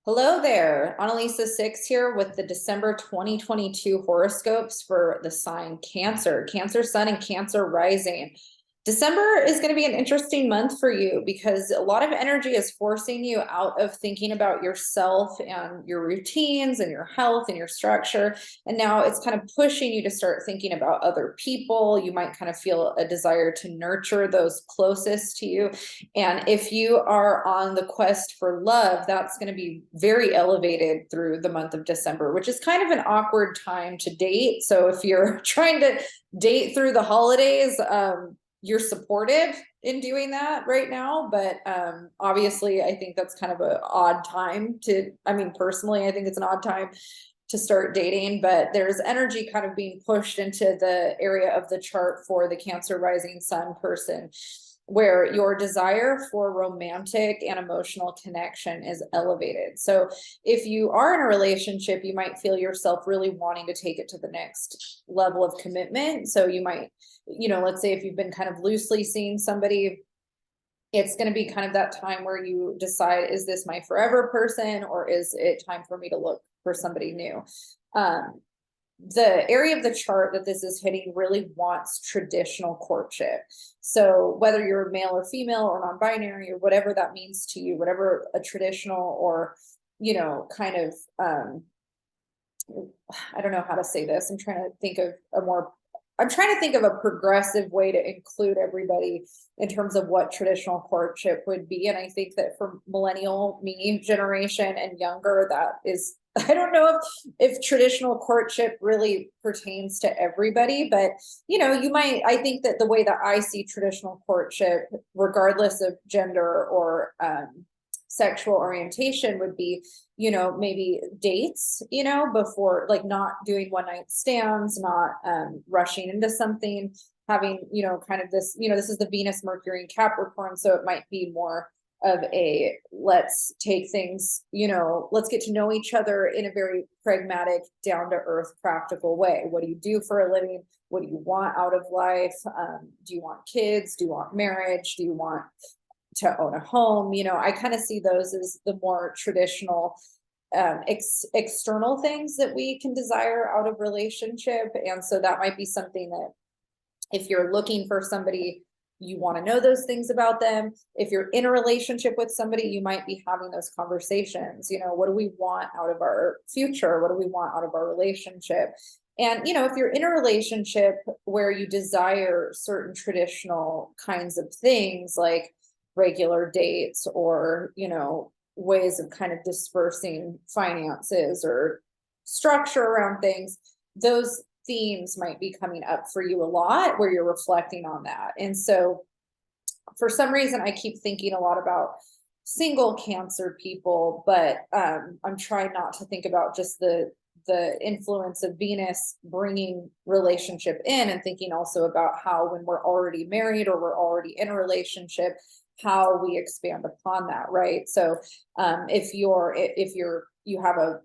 Hello there, Analisa 6 here with the December 2022 horoscopes for the sign Cancer, Cancer Sun and Cancer Rising. December is going to be an interesting month for you because a lot of energy is forcing you out of thinking about yourself and your routines and your health and your structure. And now it's kind of pushing you to start thinking about other people. You might kind of feel a desire to nurture those closest to you. And if you are on the quest for love, that's going to be very elevated through the month of December, which is kind of an awkward time to date. So if you're trying to date through the holidays, you're supported in doing that right now, but obviously I think that's kind of an odd time to, I mean, personally, I think it's an odd time to start dating, but there's energy kind of being pushed into the area of the chart for the Cancer rising sun person, where your desire for romantic and emotional connection is elevated. So if you are in a relationship, you might feel yourself really wanting to take it to the next level of commitment. So you might, let's say if you've been kind of loosely seeing somebody, it's going to be kind of that time where you decide, is this my forever person, or is it time for me to look for somebody new? The area of the chart that this is hitting really wants traditional courtship. So whether you're male or female or non-binary or whatever that means to you, whatever a traditional or, kind of, I don't know how to say this. I'm trying to think of a progressive way to include everybody in terms of what traditional courtship would be. And I think that for millennial me generation and younger, that is, I don't know if traditional courtship really pertains to everybody, but I think that the way that I see traditional courtship, regardless of gender or sexual orientation, would be, maybe dates, before, like, not doing one night stands, not rushing into something, having, kind of this, this is the Venus, Mercury, and Capricorn. So it might be more of a, let's take things, let's get to know each other in a very pragmatic, down to earth, practical way. What do you do for a living? What do you want out of life? Do you want kids? Do you want marriage? Do you want to own a home? I kind of see those as the more traditional external things that we can desire out of relationship. And so that might be something that, if you're looking for somebody, you want to know those things about them. If you're in a relationship with somebody, you might be having those conversations. What do we want out of our future? What do we want out of our relationship? And, if you're in a relationship where you desire certain traditional kinds of things, like regular dates or, ways of kind of dispersing finances or structure around things, those themes might be coming up for you a lot, where you're reflecting on that. And so for some reason, I keep thinking a lot about single Cancer people, but I'm trying not to think about just the influence of Venus bringing relationship in, and thinking also about how, when we're already married or we're already in a relationship, how we expand upon that, right? So if you have a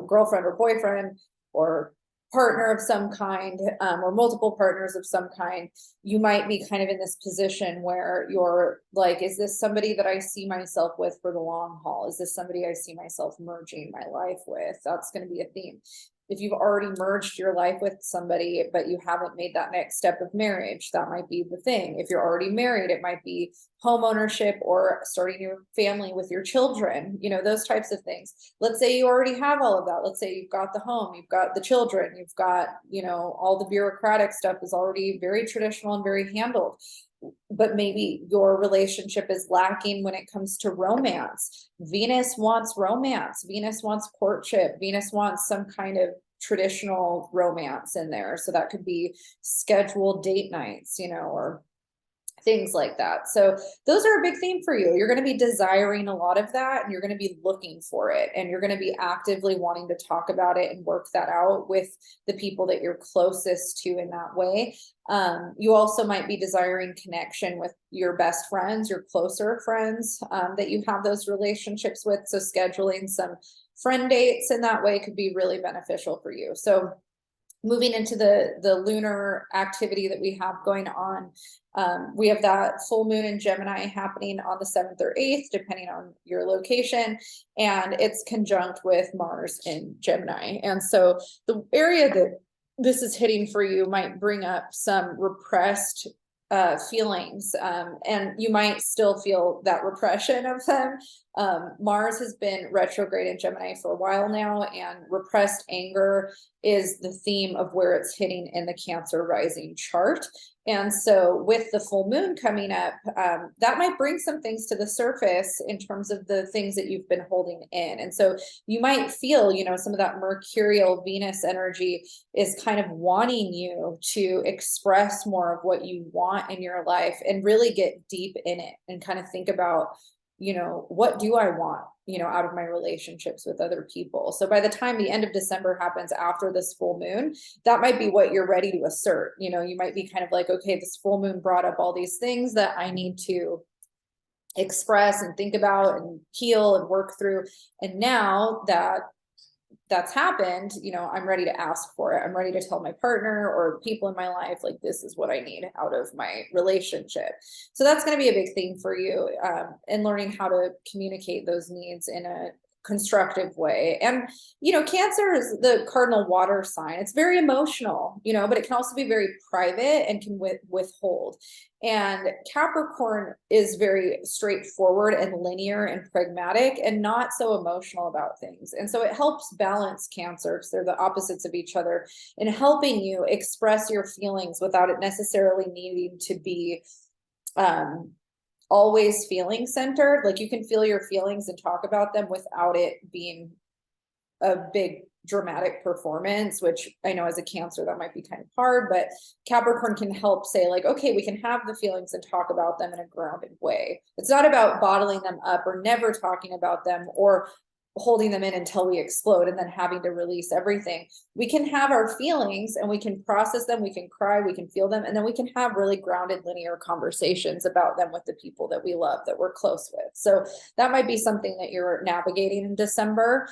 girlfriend or boyfriend or partner of some kind, or multiple partners of some kind, you might be kind of in this position where you're like, is this somebody that I see myself with for the long haul? Is this somebody I see myself merging my life with? That's going to be a theme. If you've already merged your life with somebody, but you haven't made that next step of marriage, that might be the thing. If you're already married, it might be home ownership or starting your family with your children, those types of things. Let's say you already have all of that. Let's say you've got the home, you've got the children, you've got, all the bureaucratic stuff is already very traditional and very handled. But maybe your relationship is lacking when it comes to romance. Venus wants romance. Venus wants courtship. Venus wants some kind of traditional romance in there. So that could be scheduled date nights, or things like that. So those are a big theme for you. You're going to be desiring a lot of that, and you're going to be looking for it, and you're going to be actively wanting to talk about it and work that out with the people that you're closest to in that way. You also might be desiring connection with your best friends, your closer friends, that you have those relationships with. So scheduling some friend dates in that way could be really beneficial for you. So moving into the lunar activity that we have going on, we have that full moon in Gemini happening on the 7th or 8th, depending on your location, and it's conjunct with Mars in Gemini. And so the area that this is hitting for you might bring up some repressed feelings, and you might still feel that repression of them. Mars has been retrograde in Gemini for a while now, and repressed anger is the theme of where it's hitting in the Cancer rising chart. And so with the full moon coming up, that might bring some things to the surface in terms of the things that you've been holding in. And so you might feel, you know, some of that mercurial Venus energy is kind of wanting you to express more of what you want in your life and really get deep in it and kind of think about, you know, what do I want, you know, out of my relationships with other people. So by the time the end of December happens after this full moon, that might be what you're ready to assert. You know, you might be kind of like, okay, this full moon brought up all these things that I need to express and think about and heal and work through. And now that that's happened, you know, I'm ready to ask for it. I'm ready to tell my partner or people in my life, like, this is what I need out of my relationship. So that's going to be a big thing for you, and learning how to communicate those needs in a constructive way. And, you know, Cancer is the cardinal water sign. It's very emotional, you know, but it can also be very private and can withhold. And Capricorn is very straightforward and linear and pragmatic and not so emotional about things. And so it helps balance Cancer, because they're the opposites of each other, in helping you express your feelings without it necessarily needing to be always feeling centered. Like, you can feel your feelings and talk about them without it being a big dramatic performance, which I know as a Cancer that might be kind of hard, but Capricorn can help say, like, okay, we can have the feelings and talk about them in a grounded way. It's not about bottling them up or never talking about them or holding them in until we explode and then having to release everything. We can have our feelings and we can process them, we can cry, we can feel them, and then we can have really grounded linear conversations about them with the people that we love, that we're close with. So that might be something that you're navigating in December.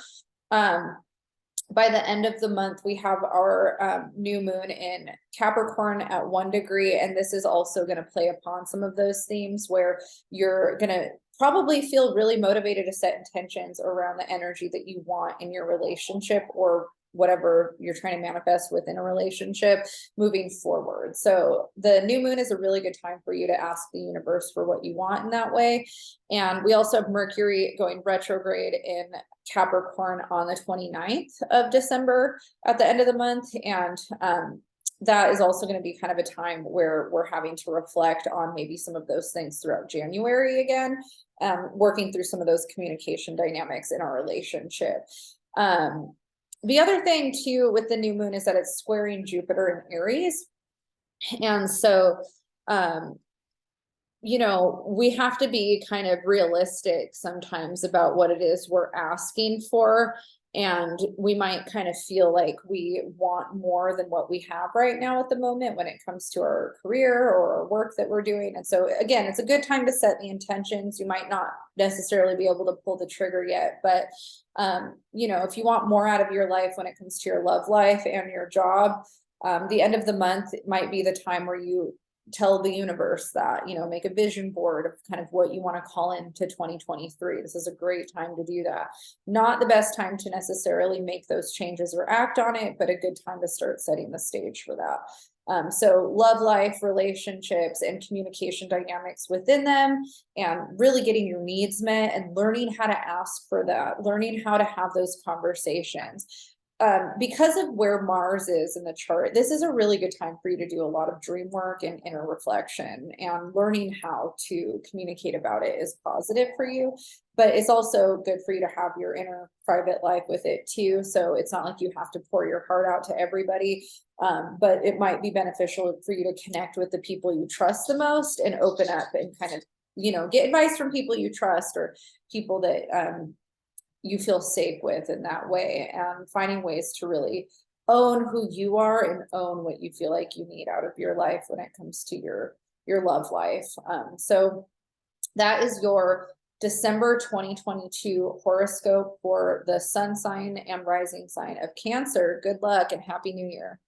By the end of the month, we have our new moon in Capricorn at 1 degree. And this is also going to play upon some of those themes where you're going to probably feel really motivated to set intentions around the energy that you want in your relationship or whatever you're trying to manifest within a relationship moving forward. So the new moon is a really good time for you to ask the universe for what you want in that way. And we also have Mercury going retrograde in Capricorn on the 29th of December at the end of the month. And that is also going to be kind of a time where we're having to reflect on maybe some of those things throughout January again, working through some of those communication dynamics in our relationship. The other thing too with the new moon is that it's squaring Jupiter in Aries. And so, you know, we have to be kind of realistic sometimes about what it is we're asking for. And we might kind of feel like we want more than what we have right now at the moment when it comes to our career or our work that we're doing. And so again, it's a good time to set the intentions. You might not necessarily be able to pull the trigger yet, but you know, if you want more out of your life when it comes to your love life and your job, the end of the month might be the time where you tell the universe that, you know, make a vision board of kind of what you want to call into 2023. This is a great time to do that. Not the best time to necessarily make those changes or act on it, but a good time to start setting the stage for that. So love life, relationships, and communication dynamics within them, and really getting your needs met and learning how to ask for that, learning how to have those conversations. Because of where Mars is in the chart, this is a really good time for you to do a lot of dream work and inner reflection, and learning how to communicate about it is positive for you, but it's also good for you to have your inner private life with it too. So it's not like you have to pour your heart out to everybody, but it might be beneficial for you to connect with the people you trust the most and open up and kind of, you know, get advice from people you trust or people that, you feel safe with in that way, and finding ways to really own who you are and own what you feel like you need out of your life when it comes to your love life. So that is your December 2022 horoscope for the sun sign and rising sign of Cancer. Good luck and Happy New Year.